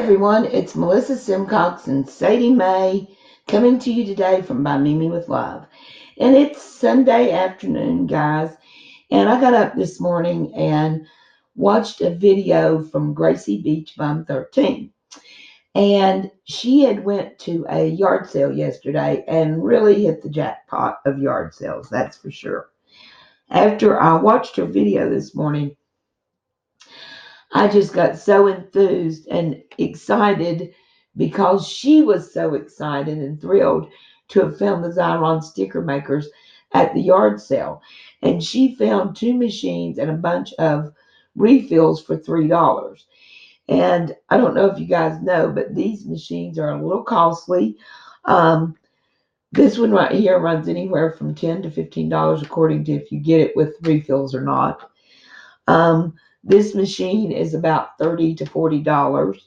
Everyone, it's Melissa Simcox and Sadie Mae coming to you today from By Mimi with Love. And it's Sunday afternoon, guys. And I got up this morning and watched a video from Gracie Beachbum13. And she had went to a yard sale yesterday and really hit the jackpot of yard sales, that's for sure. After I watched her video this morning, I just got so enthused and excited because she was so excited and thrilled to have found the Xyron sticker makers at the yard sale. And she found two machines and a bunch of refills for $3. And I don't know if you guys know, but these machines are a little costly. Um, this one right here runs anywhere from $10 to $15 according to if you get it with refills or not. This machine is about $30 to $40,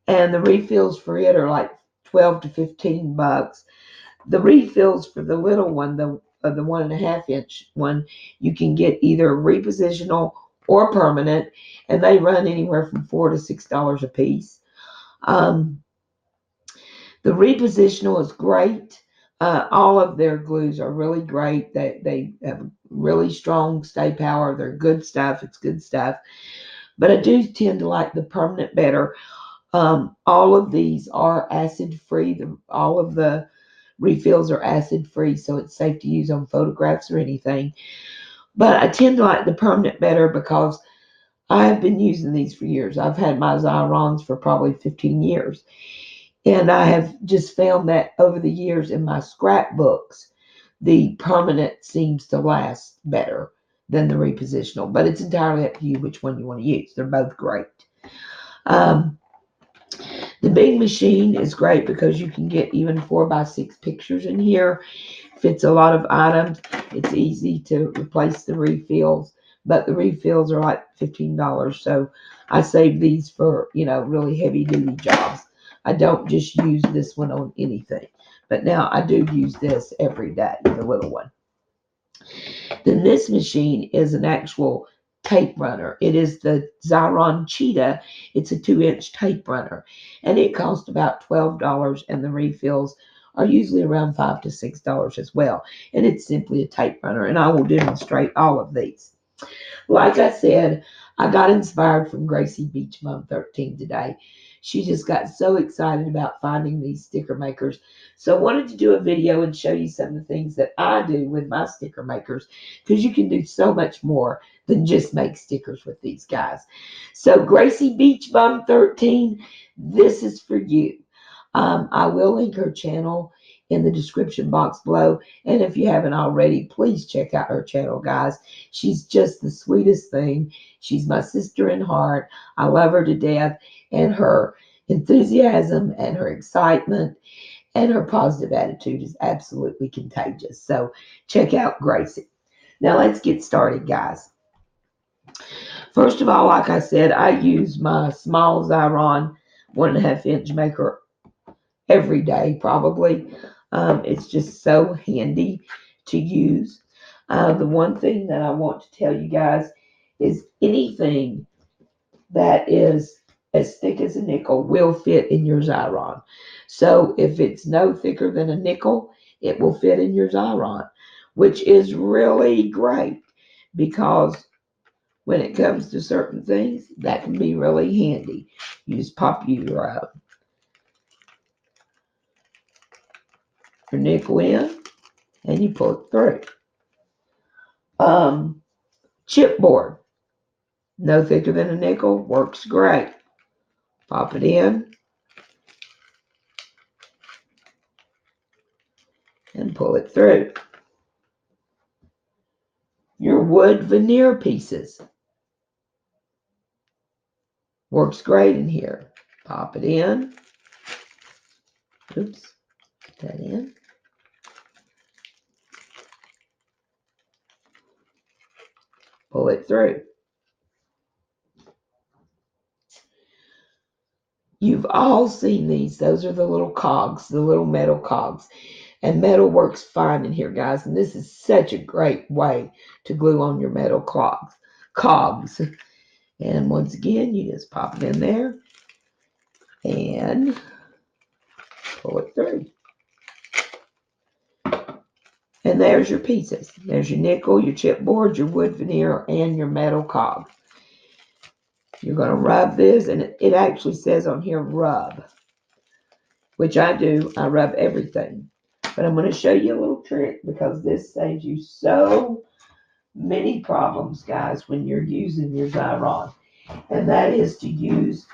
and the refills for it are like 12 to 15 bucks. The refills for the little one, the 1.5 inch one, you can get either repositional or permanent, and they run anywhere from $4 to $6 a piece. Um, the repositional is great. All of their glues are really great. They have really strong stay power. They're good stuff. It's good stuff. But I do tend to like the permanent better. All of these are acid free. All of the refills are acid free, so it's safe to use on photographs or anything. But I tend to like the permanent better because I have been using these for years. I've had my Xyrons for probably 15 years. And I have just found that over the years in my scrapbooks, the permanent seems to last better than the repositional. But it's entirely up to you which one you want to use. They're both great. Um, the big machine is great because you can get even 4x6 pictures in here. Fits a lot of items. It's easy to replace the refills, but the refills are like $15. So I save these for, really heavy duty jobs. I don't just use this one on anything, but now I do use this every day, the little one. Then this machine is an actual tape runner. It is the Xyron Cheetah. It's a 2-inch tape runner, and it costs about $12, and the refills are usually around $5 to $6 as well. And it's simply a tape runner, and I will demonstrate all of these. Like I said, I got inspired from Gracie Beachbum13 today. She just got so excited about finding these sticker makers. So I wanted to do a video and show you some of the things that I do with my sticker makers, because you can do so much more than just make stickers with these guys. So Gracie Beachbum13, this is for you. I will link her channel in the description box below. And if you haven't already, please check out her channel, guys. She's just the sweetest thing. She's my sister in heart. I love her to death. And her enthusiasm and her excitement and her positive attitude is absolutely contagious. So check out Gracie. Now let's get started, guys. First of all, like I said, I use my small Xyron 1.5 inch maker every day, probably. It's just so handy to use. The one thing that I want to tell you guys is anything that is as thick as a nickel will fit in your Xyron. So if it's no thicker than a nickel, it will fit in your Xyron, which is really great because when it comes to certain things, that can be really handy. You just pop your nickel in and you pull it through. Chipboard, no thicker than a nickel, works great. Pop it in and pull it through. Your wood veneer pieces, works great in here. Pop it in. Oops, put that in. Pull it through. You've all seen these. Those are the little cogs, the little metal cogs. And metal works fine in here, guys. And this is such a great way to glue on your metal cogs. And once again, you just pop it in there and pull it through. And there's your pieces. There's your nickel, your chipboard, your wood veneer, and your metal cog. You're going to rub this, and it actually says on here rub, which I do. I rub everything. But I'm going to show you a little trick because this saves you so many problems, guys, when you're using your Xyron. And that is to use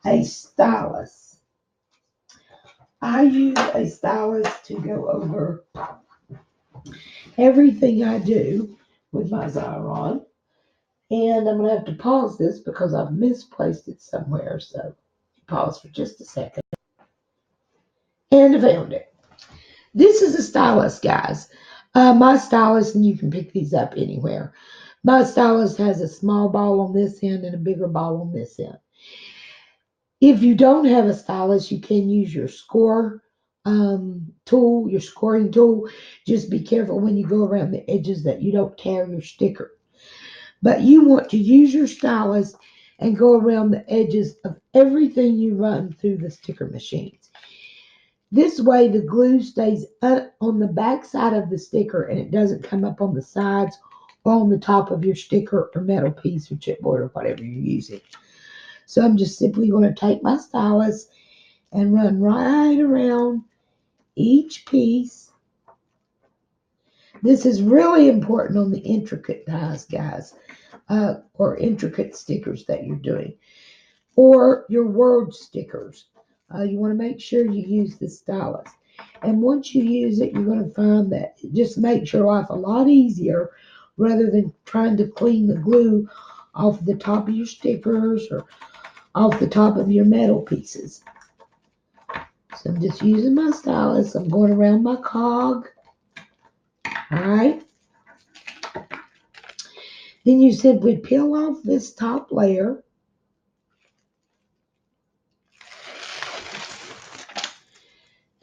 a stylus. I use a stylus to go over everything I do with my Xyron. And I'm going to have to pause this because I've misplaced it somewhere. So pause for just a second. And I found it. This is a stylus, guys. My stylus, and you can pick these up anywhere. My stylus has a small ball on this end and a bigger ball on this end. If you don't have a stylus, you can use your score tool, your scoring tool. Just be careful when you go around the edges that you don't tear your sticker. But you want to use your stylus and go around the edges of everything you run through the sticker machines. This way the glue stays up on the back side of the sticker and it doesn't come up on the sides or on the top of your sticker or metal piece or chipboard or whatever you're using. So I'm just simply going to take my stylus and run right around each piece. This is really important on the intricate dies, guys, or intricate stickers that you're doing, or your word stickers. You want to make sure you use the stylus. And once you use it, you're going to find that it just makes your life a lot easier rather than trying to clean the glue off the top of your stickers or off the top of your metal pieces. So I'm just using my stylus. I'm going around my cog. All right. Then you simply peel off this top layer.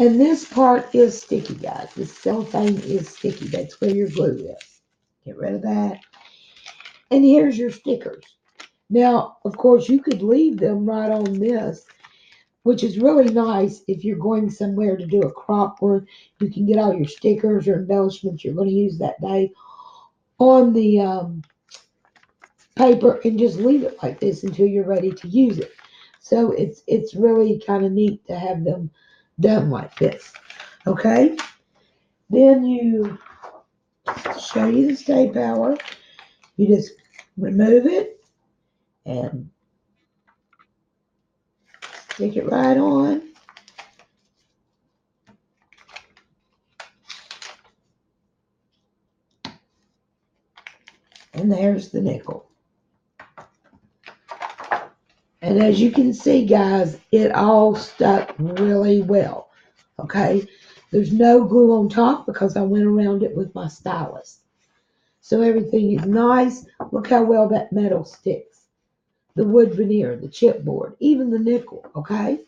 And this part is sticky, guys. This cellophane is sticky. That's where your glue is. Get rid of that. And here's your stickers. Now, of course, you could leave them right on this, which is really nice if you're going somewhere to do a crop where you can get all your stickers or embellishments you're going to use that day on the paper and just leave it like this until you're ready to use it. So it's really kind of neat to have them done like this. Okay? Then you show you the stay power. You just remove it and stick it right on. And there's the nickel. And as you can see, guys, it all stuck really well. Okay? There's no glue on top because I went around it with my stylus. So everything is nice. Look how well that metal sticks. The wood veneer, the chipboard, even the nickel, okay?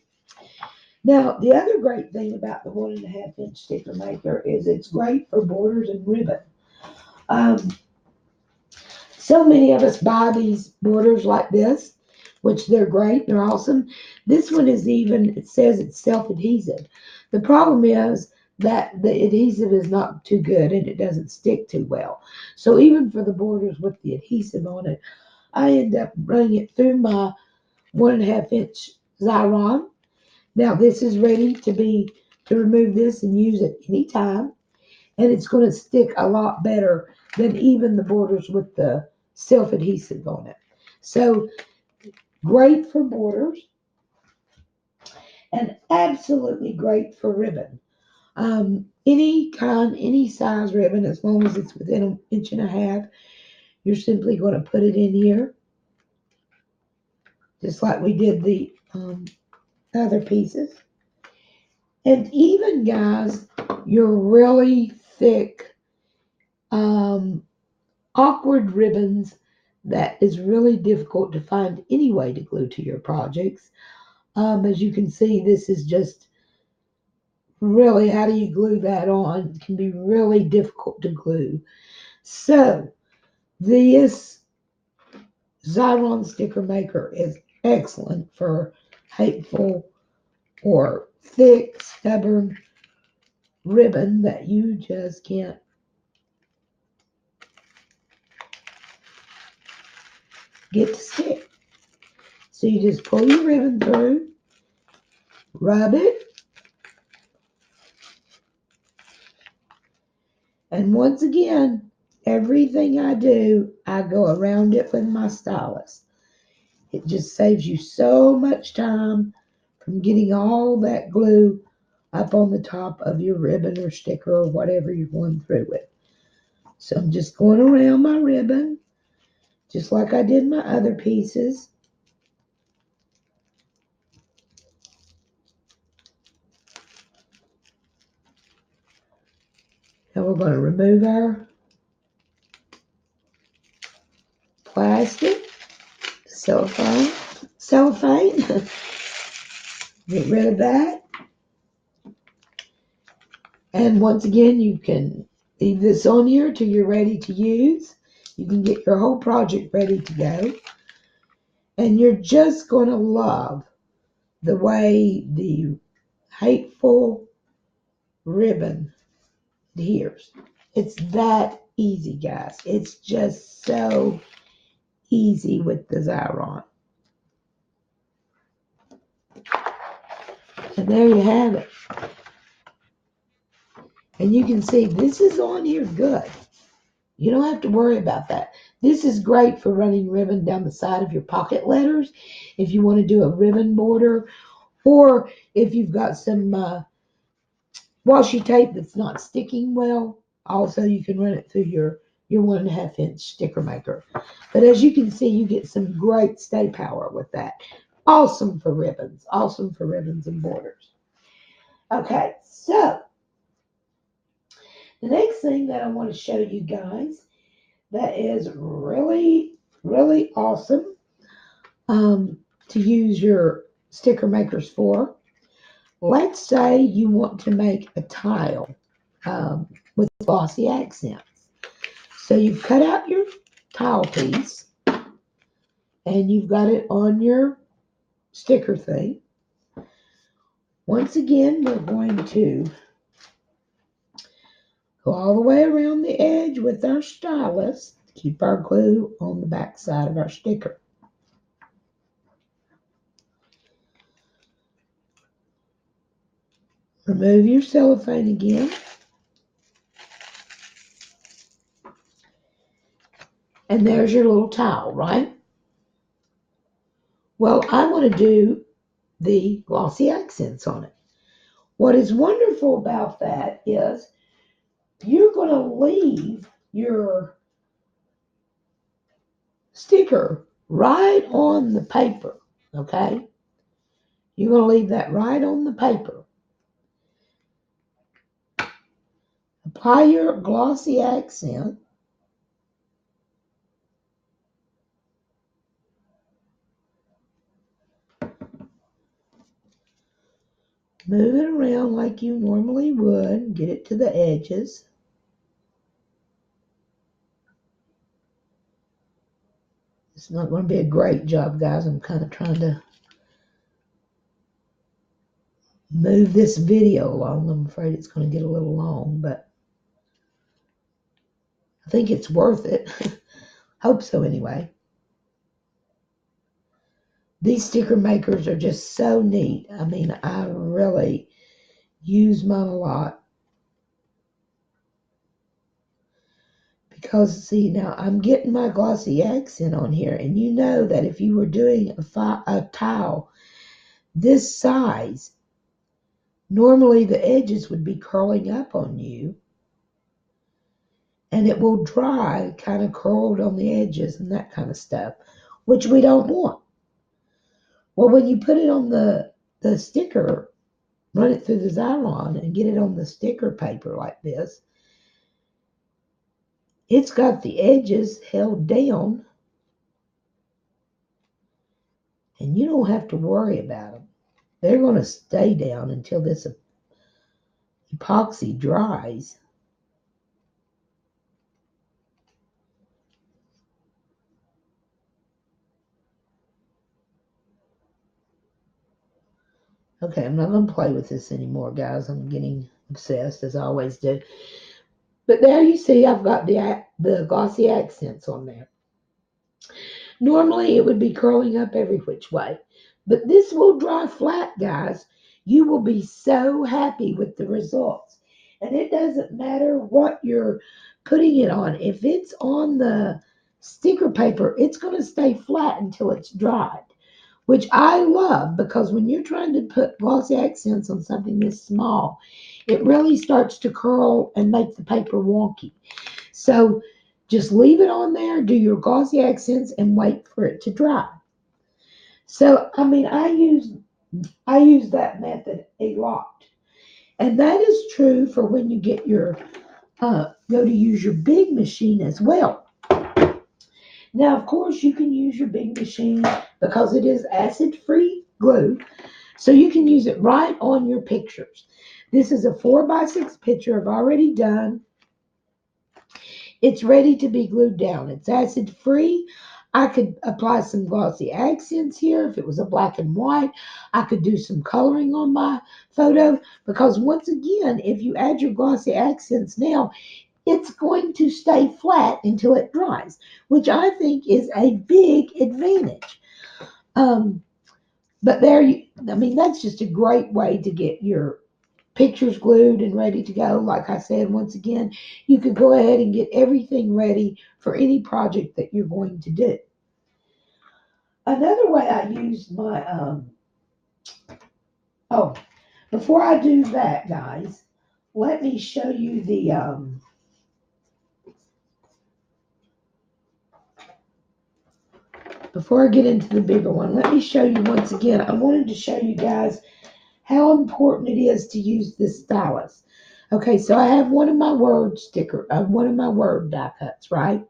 Now, the other great thing about the 1.5-inch sticker maker is it's great for borders and ribbon. So many of us buy these borders like this, which they're great, they're awesome. This one is even, it says it's self-adhesive. The problem is that the adhesive is not too good and it doesn't stick too well. So even for the borders with the adhesive on it, I end up running it through my 1.5-inch Xyron. Now this is ready to remove this and use it anytime. And it's going to stick a lot better than even the borders with the self-adhesive on it. So great for borders and absolutely great for ribbon. Any kind, any size ribbon, as long as it's within 1.5 inches, you're simply going to put it in here, just like we did the other pieces. And even, guys, your really thick, awkward ribbons that is really difficult to find any way to glue to your projects. As you can see, this is just really, how do you glue that on? It can be really difficult to glue. So this Xyron sticker maker is excellent for hateful or thick, stubborn ribbon that you just can't get to stick. So you just pull your ribbon through, rub it, and once again, everything I do, I go around it with my stylus. It just saves you so much time from getting all that glue up on the top of your ribbon or sticker or whatever you're going through with. So I'm just going around my ribbon, just like I did my other pieces. Now we're going to remove our plastic, cellophane. Get rid of that. And once again, you can leave this on here till you're ready to use. You can get your whole project ready to go. And you're just going to love the way the hateful ribbon adheres. It's that easy, guys. It's just so easy with the Xyron. And there you have it. And you can see this is on here good. You don't have to worry about that. This is great for running ribbon down the side of your pocket letters if you want to do a ribbon border, or if you've got some washi tape that's not sticking well. Also, you can run it through your 1.5 inch sticker maker. But as you can see, you get some great stay power with that. Awesome for ribbons. Awesome for ribbons and borders. Okay, so the next thing that I want to show you guys that is really, really awesome to use your sticker makers for. Let's say you want to make a tile with glossy accents. So you've cut out your tile piece and you've got it on your sticker thing. Once again, we're going to go all the way around the edge with our stylus to keep our glue on the back side of our sticker. Remove your cellophane again. And there's your little tile, right? Well, I want to do the glossy accents on it. What is wonderful about that is you're going to leave your sticker right on the paper, okay? You're going to leave that right on the paper. Apply your glossy accent. Move it around like you normally would. Get it to the edges. It's not going to be a great job, guys. I'm kind of trying to move this video along. I'm afraid it's going to get a little long, but I think it's worth it. Hope so anyway. These sticker makers are just so neat. I mean, I really use mine a lot. Because, see, now I'm getting my glossy accent on here. And you know that if you were doing a tile this size, normally the edges would be curling up on you. And it will dry kind of curled on the edges and that kind of stuff, which we don't want. Well, when you put it on the sticker, run it through the Xyron and get it on the sticker paper like this, it's got the edges held down and you don't have to worry about them. They're going to stay down until this epoxy dries. Okay, I'm not going to play with this anymore, guys. I'm getting obsessed, as I always do. But there you see I've got the glossy accents on there. Normally it would be curling up every which way, but this will dry flat, guys. You will be so happy with the results. And it doesn't matter what you're putting it on. If it's on the sticker paper, it's going to stay flat until it's dried, which I love because when you're trying to put glossy accents on something this small, it really starts to curl and make the paper wonky. So just leave it on there, do your glossy accents, and wait for it to dry. So I mean, I use that method a lot, and that is true for when you get your go to use your big machine as well. Now, of course, you can use your big machine because it is acid-free glue, so you can use it right on your pictures. This is a 4x6 picture I've already done. It's ready to be glued down. It's acid free. I could apply some glossy accents here. If it was a black and white, I could do some coloring on my photo because once again, if you add your glossy accents now, it's going to stay flat until it dries, which I think is a big advantage. Um, but I mean, that's just a great way to get your pictures glued and ready to go. Like I said, once again, you could go ahead and get everything ready for any project that you're going to do. Another way I use my, oh, before I do that, guys, let me show you before I get into the bigger one, let me show you once again. I wanted to show you guys how important it is to use this stylus. Okay, so I have one of my one of my word die cuts, right?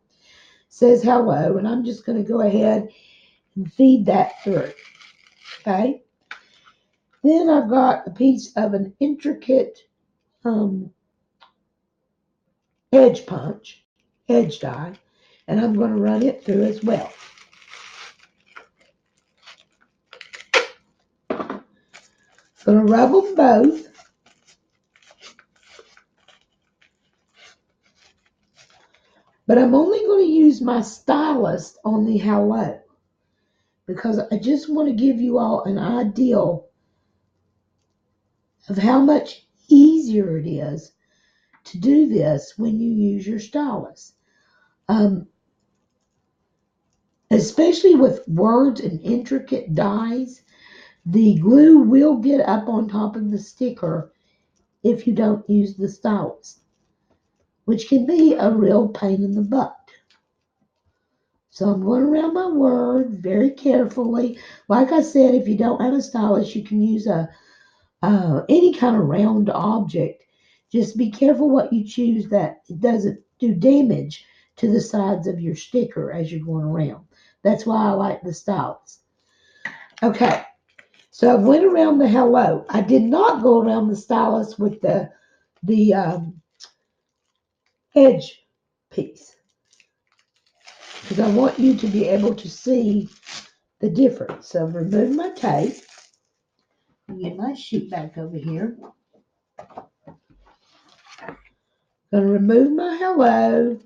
Says hello, and I'm just going to go ahead and feed that through. Okay. Then I've got a piece of an intricate um, edge die, and I'm going to run it through as well. Going to rub them both. But I'm only going to use my stylus on the hello because I just want to give you all an idea of how much easier it is to do this when you use your stylus. Especially with words and intricate dies, the glue will get up on top of the sticker if you don't use the stylus, which can be a real pain in the butt. So I'm going around my word very carefully. Like I said, if you don't have a stylus, you can use any kind of round object. Just be careful what you choose that it doesn't do damage to the sides of your sticker as you're going around. That's why I like the stylus. Okay, so I went around the hello. I did not go around the stylus with the edge piece because I want you to be able to see the difference. So remove my tape. Get my sheet back over here. Gonna remove my hello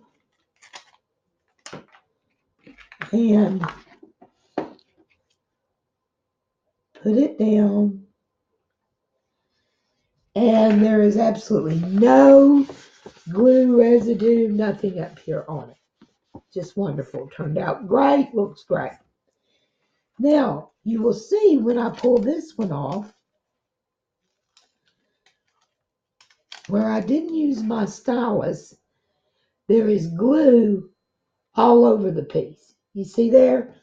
and put it down. And there is absolutely no glue residue, nothing up here on it. Just wonderful. Turned out great. Looks great. Now, you will see when I pull this one off, where I didn't use my stylus, there is glue all over the piece. You see there?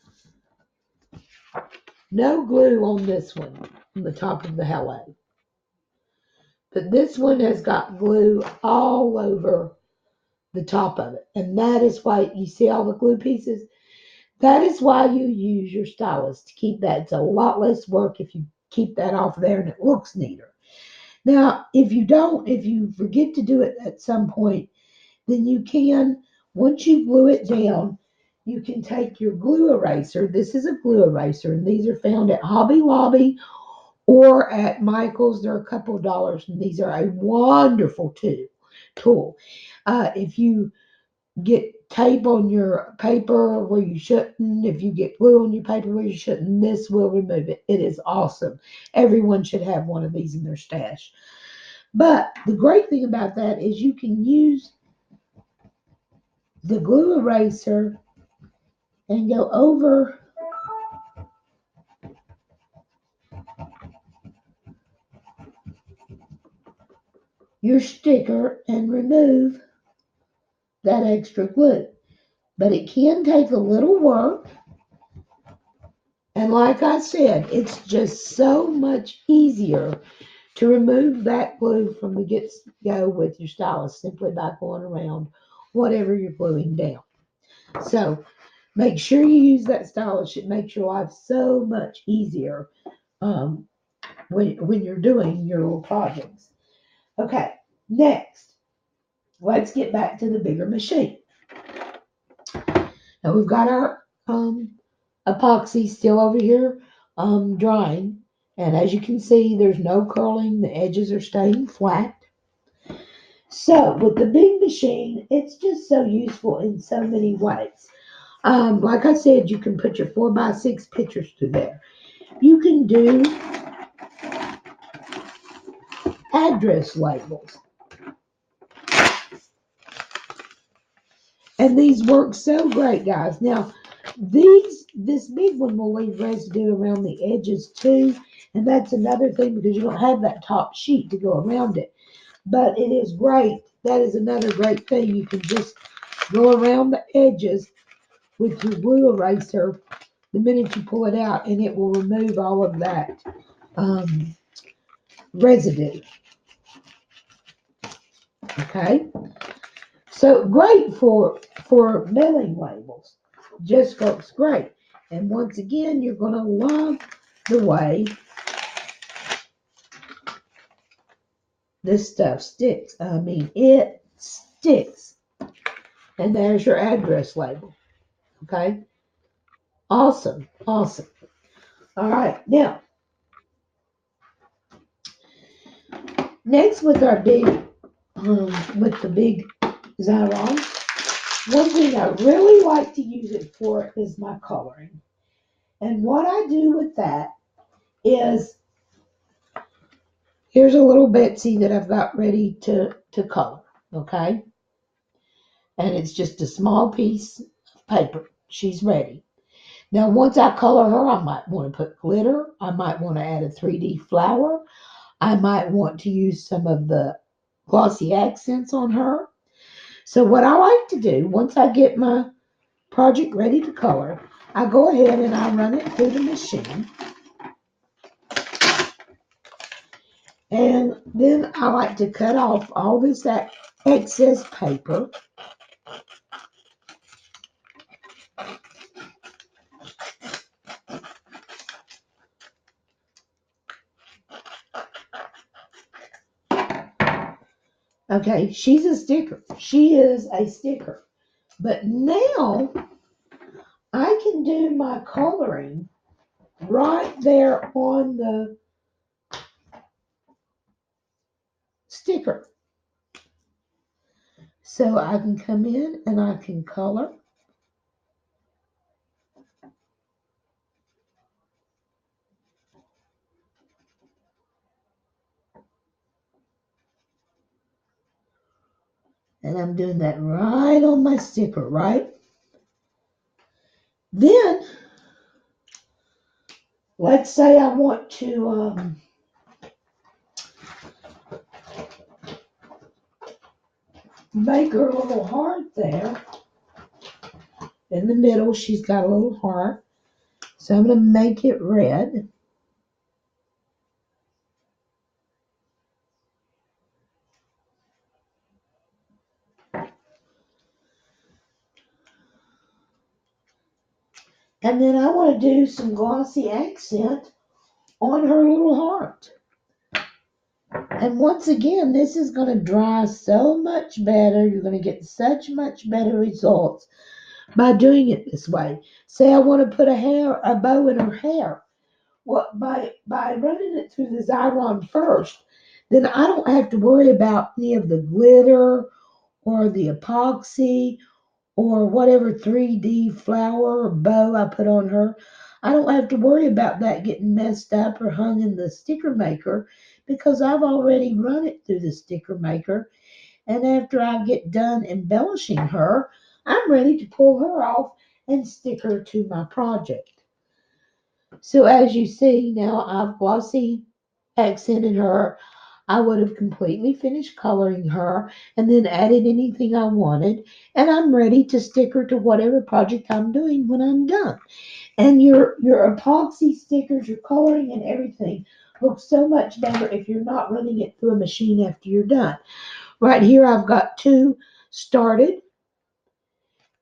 No glue on this one, on the top of the hello. But this one has got glue all over the top of it. And that is why you see all the glue pieces. That is why you use your stylus to keep that. It's a lot less work if you keep that off there and it looks neater. Now, if you forget to do it at some point, then you can, once you glue it down, you can take your glue eraser. This is a glue eraser, and these are found at Hobby Lobby or at Michael's. They're a couple of dollars, and these are a wonderful tool. If you get tape on your paper where you shouldn't, if you get glue on your paper where you shouldn't, this will remove it. It is awesome. Everyone should have one of these in their stash. But the great thing about that is you can use the glue eraser and go over your sticker and remove that extra glue. But it can take a little work. And like I said, it's just so much easier to remove that glue from the get go with your stylus simply by going around whatever you're gluing down. So make sure you use that stylus. It makes your life so much easier um, when you're doing your little projects. Okay, next, let's get back to the bigger machine. Now we've got our epoxy still over here drying. And as you can see, there's no curling. The edges are staying flat. So with the big machine, it's just so useful in so many ways. Like I said, you can put your 4x6 pictures through there. You can do address labels. And these work so great, guys. Now, this big one will leave residue around the edges too. And that's another thing because you don't have that top sheet to go around it. But it is great. That is another great thing. You can just go around the edges with your glue eraser the minute you pull it out, and it will remove all of that um, residue. Okay, so great for mailing labels. Just works great. And once again, you're going to love the way this stuff sticks. I mean, it sticks. And there's your address label. Okay, awesome, awesome. All right, now next with our big, with the big Xyron, one thing I really like to use it for is my coloring. And what I do with that is, here's a little Betsy that I've got ready to color, okay? And it's just a small piece of paper. She's ready. Now, once I color her, I might want to put glitter. I might want to add a 3D flower. I might want to use some of the glossy accents on her. So what I like to do, once I get my project ready to color, I go ahead and I run it through the machine. And then I like to cut off all this excess paper. Okay, she's a sticker. She is a sticker. But now I can do my coloring right there on the sticker. So I can come in and I can color. And I'm doing that right on my sticker, right? Then, let's say I want to make her a little heart there. In the middle, she's got a little heart. So I'm going to make it red. And then I want to do some glossy accent on her little heart. And once again, this is going to dry so much better. You're going to get such much better results by doing it this way. Say I want to put a bow in her hair. Well, by running it through the Xyron first, then I don't have to worry about any of the glitter or the epoxy or whatever 3D flower or bow I put on her. I don't have to worry about that getting messed up or hung in the sticker maker because I've already run it through the sticker maker. And after I get done embellishing her, I'm ready to pull her off and stick her to my project. So as you see now, I've glossy accented her. I would have completely finished coloring her and then added anything I wanted. And I'm ready to stick her to whatever project I'm doing when I'm done. And your epoxy stickers, your coloring and everything looks so much better if you're not running it through a machine after you're done. Right here I've got two started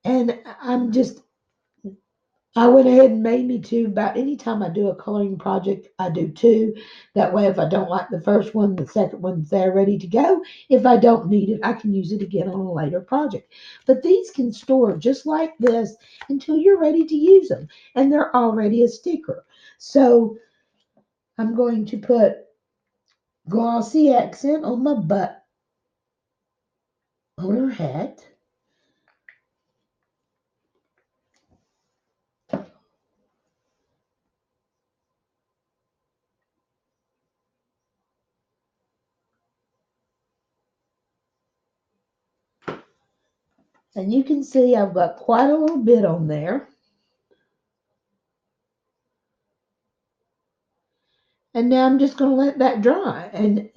and I went ahead and made me two. About any time I do a coloring project, I do two. That way, if I don't like the first one, the second one's there ready to go. If I don't need it, I can use it again on a later project. But these can store just like this until you're ready to use them, and they're already a sticker. So I'm going to put glossy accent on my butt on her hat. And you can see I've got quite a little bit on there. And now I'm just going to let that dry. And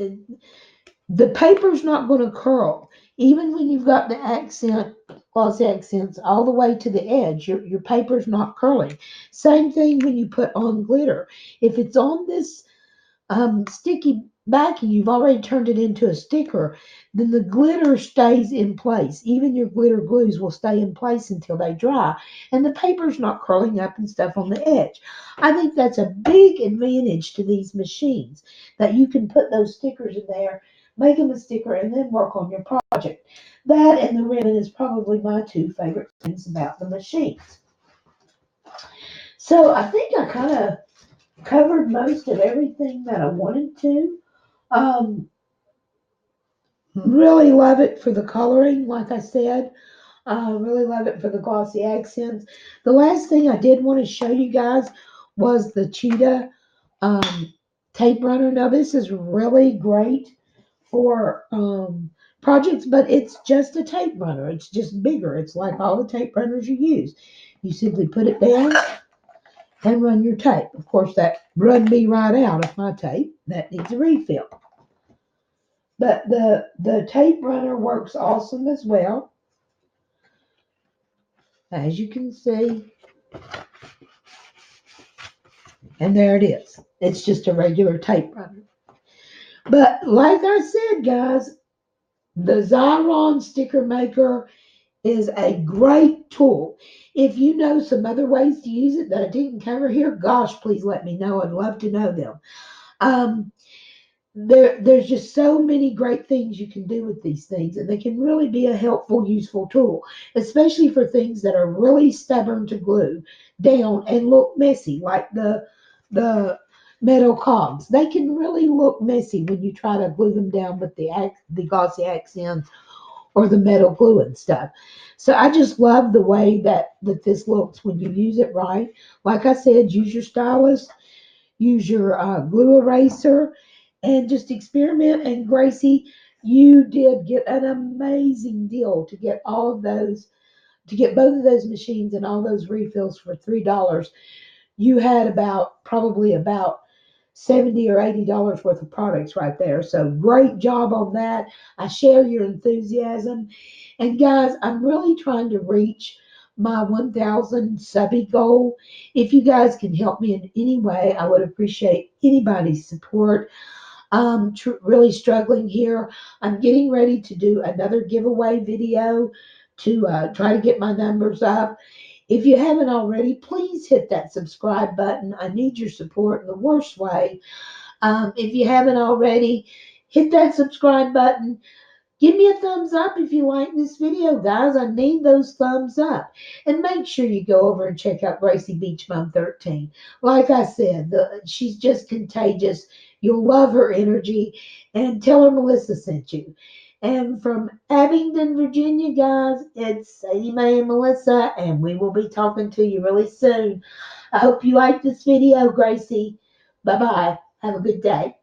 the paper's not going to curl. Even when you've got the accent, glossy accents all the way to the edge, your paper's not curling. Same thing when you put on glitter. If it's on this sticky backing, you've already turned it into a sticker, then the glitter stays in place. Even your glitter glues will stay in place until they dry, and the paper's not curling up and stuff on the edge. I think that's a big advantage to these machines that you can put those stickers in there, make them a sticker, and then work on your project. That and the ribbon is probably my two favorite things about the machines. So I think I kind of covered most of everything that I wanted to. Um, really love it for the coloring, like I said. Really love it for the glossy accents. The last thing I did want to show you guys was the cheetah um, tape runner. Now this is really great for projects, but it's just a tape runner. It's just bigger. It's like all the tape runners you use. You simply put it down and run your tape. Of course, that run me right out of my tape. That needs a refill. But the tape runner works awesome as well. As you can see, and there it is. It's just a regular tape runner. But like I said, guys, the Xyron sticker maker is a great tool. If you know some other ways to use it that I didn't cover here, gosh, please let me know. I'd love to know them. Um, there's just so many great things you can do with these things, and they can really be a helpful, useful tool, especially for things that are really stubborn to glue down and look messy, like the metal cogs. They can really look messy when you try to glue them down with the glossy accents or the metal glue and stuff. So I just love the way that this looks when you use it right. Like I said, use your stylus, use your glue eraser, and just experiment. And Gracie, you did get an amazing deal to get all of those, to get both of those machines and all those refills for $3. You had probably about 70 or $80 worth of products right there. So great job on that. I share your enthusiasm. And guys, I'm really trying to reach my 1,000 subby goal. If you guys can help me in any way, I would appreciate anybody's support. I'm really struggling here. I'm getting ready to do another giveaway video to try to get my numbers up. If you haven't already, please hit that subscribe button. I need your support in the worst way. If you haven't already, hit that subscribe button. Give me a thumbs up if you like this video, guys. I need those thumbs up. And make sure you go over and check out Gracie Beachbum13. Like I said, she's just contagious. You'll love her energy. And tell her Melissa sent you. And from Abingdon, Virginia, guys, it's Sadie Mae and Melissa, and we will be talking to you really soon. I hope you like this video, Gracie. Bye bye. Have a good day.